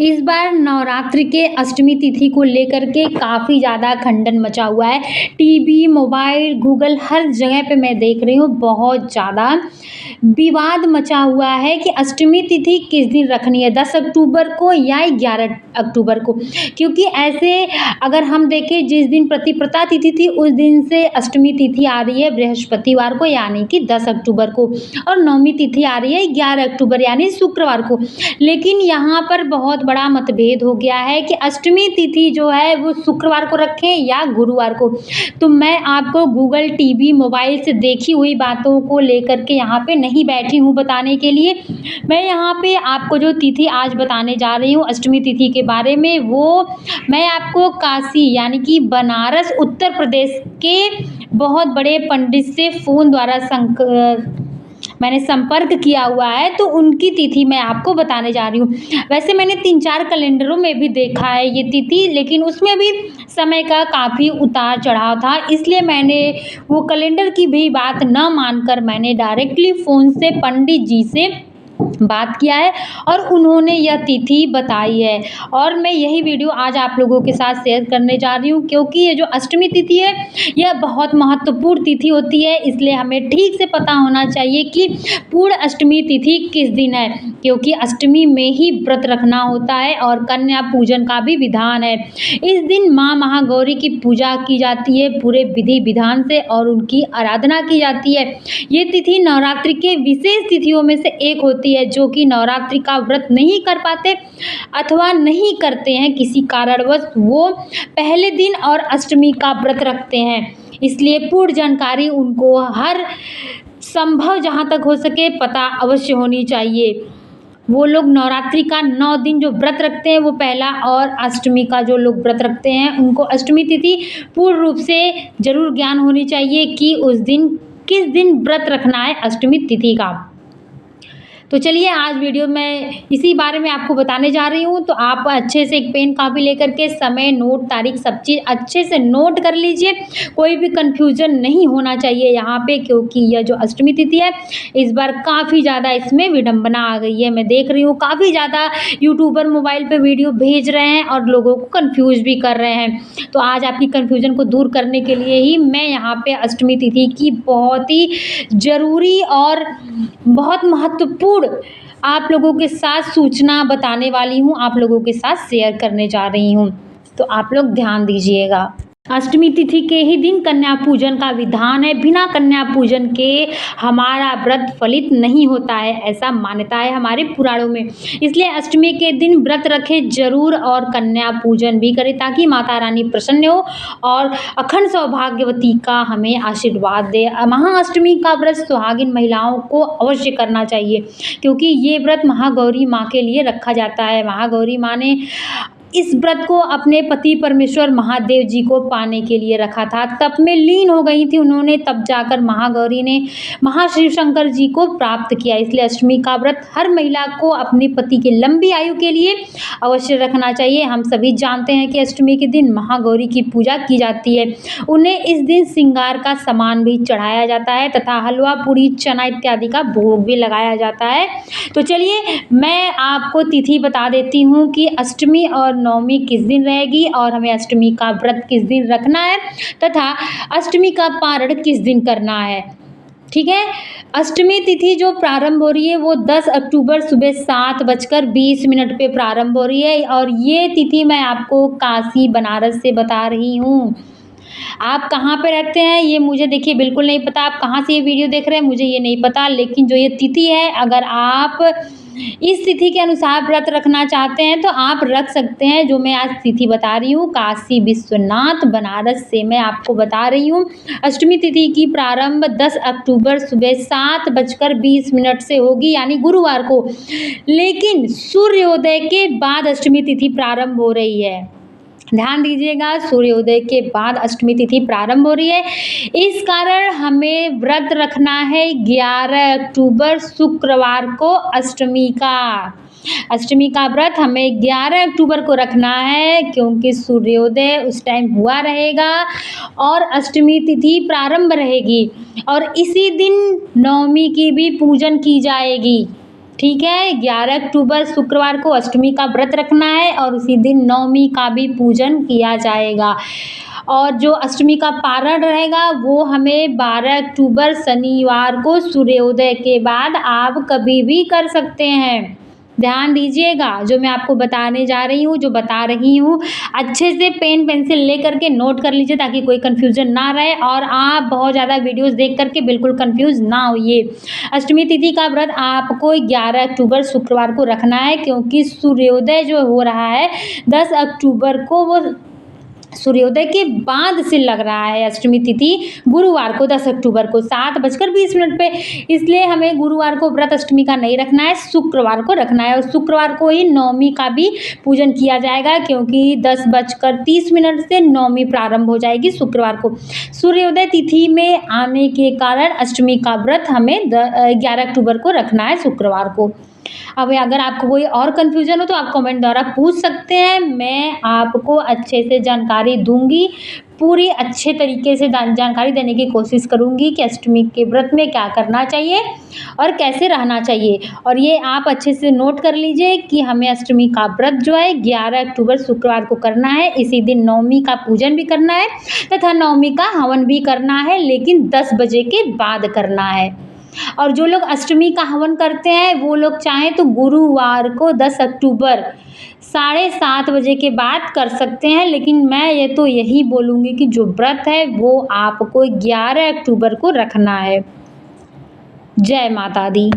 इस बार नवरात्रि के अष्टमी तिथि को लेकर के काफ़ी ज़्यादा खंडन मचा हुआ है। टीवी, मोबाइल, गूगल हर जगह पे मैं देख रही हूँ बहुत ज़्यादा विवाद मचा हुआ है कि अष्टमी तिथि किस दिन रखनी है, 10 अक्टूबर को या 11 अक्टूबर को। क्योंकि ऐसे अगर हम देखें जिस दिन प्रतिपदा तिथि थी उस दिन से अष्टमी तिथि आ रही है बृहस्पतिवार को यानी कि 10 अक्टूबर को, और नवमी तिथि आ रही है 11 अक्टूबर यानी शुक्रवार को। लेकिन यहाँ पर बहुत बड़ा मतभेद हो गया है कि अष्टमी तिथि जो है वो शुक्रवार को रखें या गुरुवार को। तो मैं आपको गूगल, टीवी, मोबाइल से देखी हुई बातों को लेकर के यहाँ पे नहीं बैठी हूँ बताने के लिए। मैं यहाँ पे आपको जो तिथि आज बताने जा रही हूँ अष्टमी तिथि के बारे में, वो मैं आपको काशी यानी कि बनारस उत्तर प्रदेश के बहुत बड़े पंडित से फ़ोन द्वारा मैंने संपर्क किया हुआ है, तो उनकी तिथि मैं आपको बताने जा रही हूँ। वैसे मैंने 3-4 कैलेंडरों में भी देखा है ये तिथि, लेकिन उसमें भी समय का काफ़ी उतार चढ़ाव था, इसलिए मैंने वो कैलेंडर की भी बात न मानकर मैंने डायरेक्टली फ़ोन से पंडित जी से बात किया है और उन्होंने यह तिथि बताई है। और मैं यही वीडियो आज आप लोगों के साथ शेयर करने जा रही हूँ, क्योंकि ये जो अष्टमी तिथि है यह बहुत महत्वपूर्ण तिथि होती है, इसलिए हमें ठीक से पता होना चाहिए कि पूर्ण अष्टमी तिथि किस दिन है, क्योंकि अष्टमी में ही व्रत रखना होता है और कन्या पूजन का भी विधान है। इस दिन माँ महागौरी की पूजा की जाती है पूरे विधि विधान से और उनकी आराधना की जाती है। ये तिथि नवरात्रि के विशेष तिथियों में से एक होती है, जो कि नवरात्रि का व्रत नहीं कर पाते अथवा नहीं करते हैं किसी कारणवश, वो पहले दिन और अष्टमी का व्रत रखते हैं। इसलिए पूर्ण जानकारी उनको हर संभव जहाँ तक हो सके पता अवश्य होनी चाहिए। वो लोग नवरात्रि का 9 दिन जो व्रत रखते हैं वो पहला, और अष्टमी का जो लोग व्रत रखते हैं उनको अष्टमी तिथि पूर्ण रूप से ज़रूर ज्ञान होनी चाहिए कि उस दिन किस दिन व्रत रखना है अष्टमी तिथि का। तो चलिए आज वीडियो में इसी बारे में आपको बताने जा रही हूँ, तो आप अच्छे से एक पेन कापी लेकर के समय, नोट, तारीख सब चीज़ अच्छे से नोट कर लीजिए। कोई भी कन्फ्यूजन नहीं होना चाहिए यहाँ पे, क्योंकि यह जो अष्टमी तिथि है इस बार काफ़ी ज़्यादा इसमें विडंबना आ गई है। मैं देख रही हूँ काफ़ी ज़्यादा यूट्यूबर मोबाइल पे वीडियो भेज रहे हैं और लोगों को कन्फ्यूज भी कर रहे हैं। तो आज आपकी कन्फ्यूजन को दूर करने के लिए ही मैं यहाँ पे अष्टमी तिथि की बहुत ही ज़रूरी और बहुत महत्वपूर्ण आप लोगों के साथ सूचना बताने वाली हूँ, आप लोगों के साथ शेयर करने जा रही हूँ, तो आप लोग ध्यान दीजिएगा। अष्टमी तिथि के ही दिन कन्या पूजन का विधान है। बिना कन्या पूजन के हमारा व्रत फलित नहीं होता है, ऐसा मान्यता है हमारे पुराणों में। इसलिए अष्टमी के दिन व्रत रखें जरूर और कन्या पूजन भी करें, ताकि माता रानी प्रसन्न हो और अखंड सौभाग्यवती का हमें आशीर्वाद दे। महाअष्टमी का व्रत सुहागिन महिलाओं को अवश्य करना चाहिए, क्योंकि ये व्रत महागौरी माँ के लिए रखा जाता है। महागौरी माँ ने इस व्रत को अपने पति परमेश्वर महादेव जी को पाने के लिए रखा था। तप में लीन हो गई थी उन्होंने, तब जाकर महागौरी ने महाशिव शंकर जी को प्राप्त किया। इसलिए अष्टमी का व्रत हर महिला को अपने पति की लंबी आयु के लिए अवश्य रखना चाहिए। हम सभी जानते हैं कि अष्टमी के दिन महागौरी की पूजा की जाती है। उन्हें इस दिन श्रृंगार का सामान भी चढ़ाया जाता है तथा हलवा, पूड़ी, चना इत्यादि का भोग भी लगाया जाता है। तो चलिए मैं आपको तिथि बता देती हूँ कि अष्टमी और नवमी किस दिन रहेगी और हमें अष्टमी का व्रत किस दिन रखना है तथा अष्टमी का पारण किस दिन करना है। ठीक है, अष्टमी तिथि जो प्रारंभ हो रही है वो 10 अक्टूबर सुबह 7:20 पे प्रारंभ हो रही है, और ये तिथि मैं आपको काशी बनारस से बता रही हूँ। आप कहाँ पे रहते हैं ये मुझे देखिए बिल्कुल नहीं पता, आप कहाँ से ये वीडियो देख रहे हैं मुझे ये नहीं पता, लेकिन जो ये तिथि है अगर आप इस तिथि के अनुसार व्रत रखना चाहते हैं तो आप रख सकते हैं। जो मैं आज तिथि बता रही हूँ काशी विश्वनाथ बनारस से मैं आपको बता रही हूँ। अष्टमी तिथि की प्रारंभ 10 अक्टूबर सुबह 7:20 से होगी यानी गुरुवार को, लेकिन सूर्योदय के बाद अष्टमी तिथि प्रारंभ हो रही है। ध्यान दीजिएगा, सूर्योदय के बाद अष्टमी तिथि प्रारंभ हो रही है। इस कारण हमें व्रत रखना है 11 अक्टूबर शुक्रवार को अष्टमी का व्रत हमें 11 अक्टूबर को रखना है, क्योंकि सूर्योदय उस टाइम हुआ रहेगा और अष्टमी तिथि प्रारंभ रहेगी और इसी दिन नवमी की भी पूजन की जाएगी। ठीक है। 11 अक्टूबर शुक्रवार को अष्टमी का व्रत रखना है और उसी दिन नवमी का भी पूजन किया जाएगा। और जो अष्टमी का पारण रहेगा वो हमें 12 अक्टूबर शनिवार को सूर्योदय के बाद आप कभी भी कर सकते हैं। ध्यान दीजिएगा, जो मैं आपको बताने जा रही हूँ, जो बता रही हूँ, अच्छे से पेन पेंसिल ले करके नोट कर लीजिए ताकि कोई कन्फ्यूजन ना रहे और आप बहुत ज़्यादा वीडियोस देख करके बिल्कुल कन्फ्यूज़ ना होइए। अष्टमी तिथि का व्रत आपको 11 अक्टूबर शुक्रवार को रखना है, क्योंकि सूर्योदय जो हो रहा है 10 अक्टूबर को, वो सूर्योदय के बाद से लग रहा है अष्टमी तिथि गुरुवार को 10 अक्टूबर को 7:20 पे। इसलिए हमें गुरुवार को व्रत अष्टमी का नहीं रखना है, शुक्रवार को रखना है और शुक्रवार को ही नवमी का भी पूजन किया जाएगा, क्योंकि 10:30 से नवमी प्रारंभ हो जाएगी शुक्रवार को। सूर्योदय तिथि में आने के कारण अष्टमी का व्रत हमें 11 अक्टूबर को रखना है शुक्रवार को। अब अगर आपको कोई और कन्फ्यूजन हो तो आप कमेंट द्वारा पूछ सकते हैं, मैं आपको अच्छे से जानकारी दूंगी, पूरी अच्छे तरीके से जानकारी देने की कोशिश करूंगी कि अष्टमी के व्रत में क्या करना चाहिए और कैसे रहना चाहिए। और ये आप अच्छे से नोट कर लीजिए कि हमें अष्टमी का व्रत जो है 11 अक्टूबर शुक्रवार को करना है। इसी दिन नवमी का पूजन भी करना है तथा नवमी का हवन भी करना है, लेकिन 10 बजे के बाद करना है। और जो लोग अष्टमी का हवन करते हैं वो लोग चाहें तो गुरुवार को 10 अक्टूबर 7:30 बजे के बाद कर सकते हैं, लेकिन मैं ये तो यही बोलूँगी कि जो व्रत है वो आपको 11 अक्टूबर को रखना है। जय माता दी।